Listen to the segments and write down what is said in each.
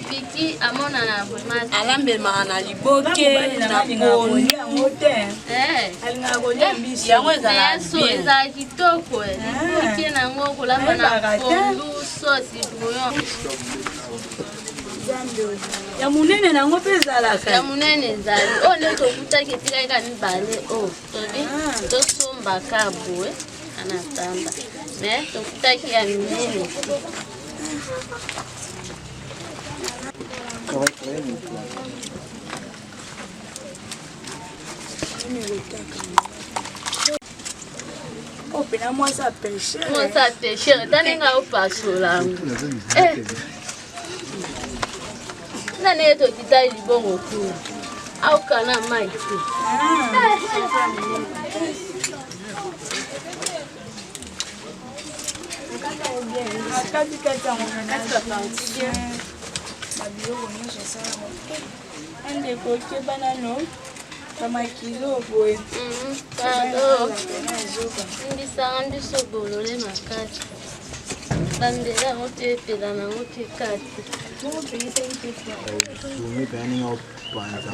Piki amona na bomasi alambe mana liboke na poni alingagonya mbisi yango ezala eza kitoko liboke nango kolamba na pondu sauce bouillon ya munene nango pe ezalaka ya munene ezali o nde tokutaki etikaka mibale o tobi tosomba kaboe anatamba me tokutaki ya minene Oh, pena moi ça pêche. Moi ça pêche. Taninga au pasola. Nane to kitai libongo ku. Au kana mai tu. Ande koke banano kama kilo boy. Pardon. Ndisanga ndisobolole makati. Bandela mote pela na mote kati. Mo me planning out panza.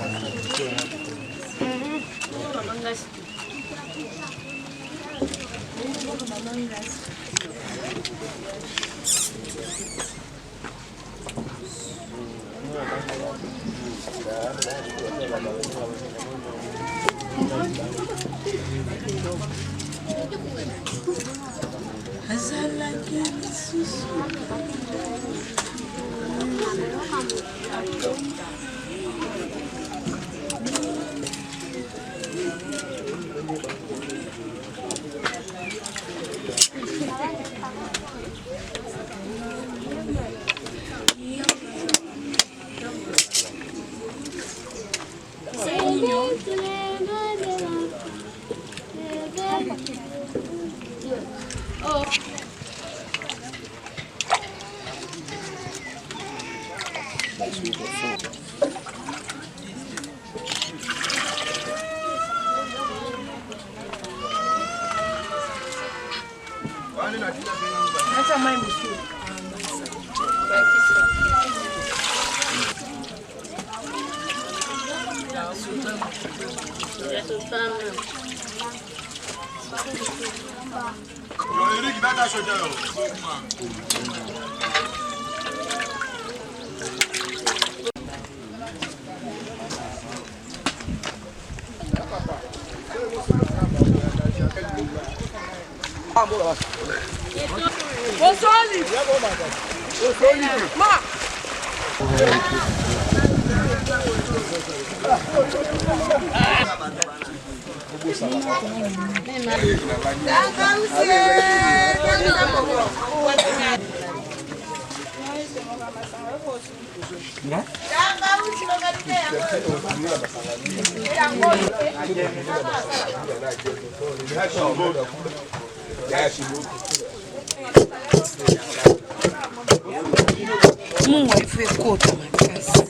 Mungu ife kota makasi.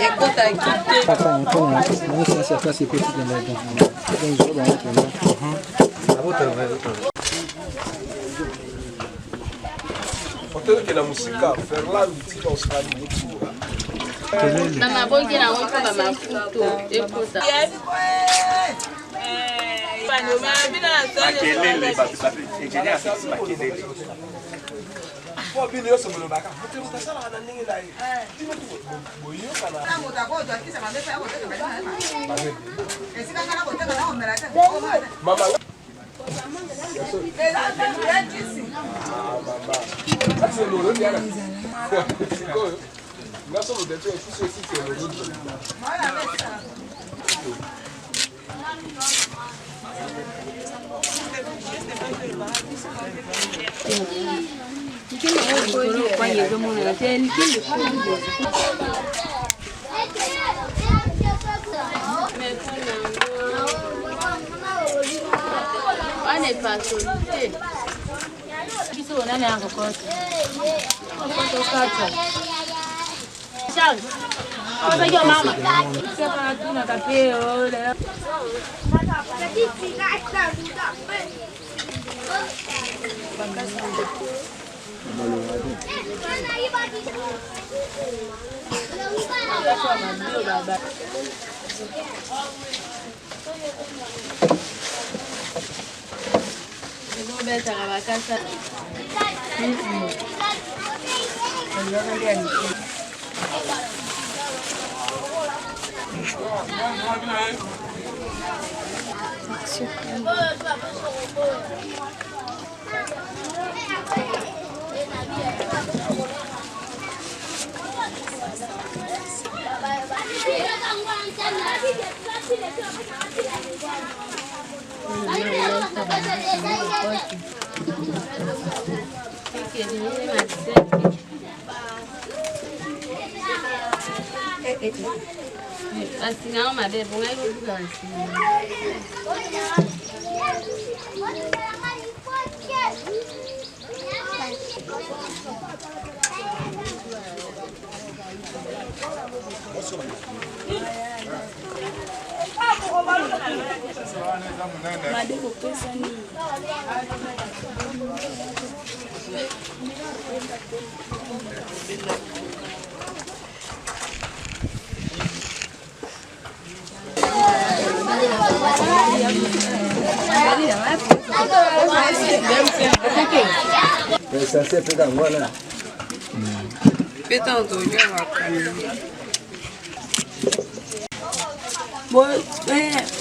Ekota kite. Papa nkona nisi sa kasi petit de la donc. Donc je vais entrer là. Portez que la musique faire là l'outil dans ce cas Mama bongi na wako ba mafuto ekota. Makelele engineer fix makelele. Pour bien yo somelo baka. Vous te ça là ndenge là. Boyo kana. Mama. C'est le rôle bien.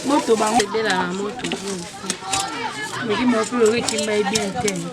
Moto bango de la moto. Mais il m'a fait qu'il m'a bien tenu.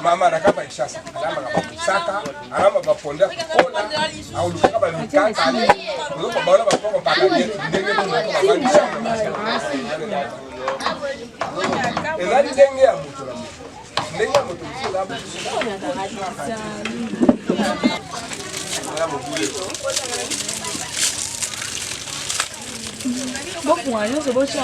Mama nakapa ishasa alama kapa saka alama baponda kuona au lukaka balikaka ali uko baona bapoko paka yetu ndenge ndo mabandisha ezali ndenge ya mutu la ndenge ya mutu la beaucoup hein, c'est beau ça.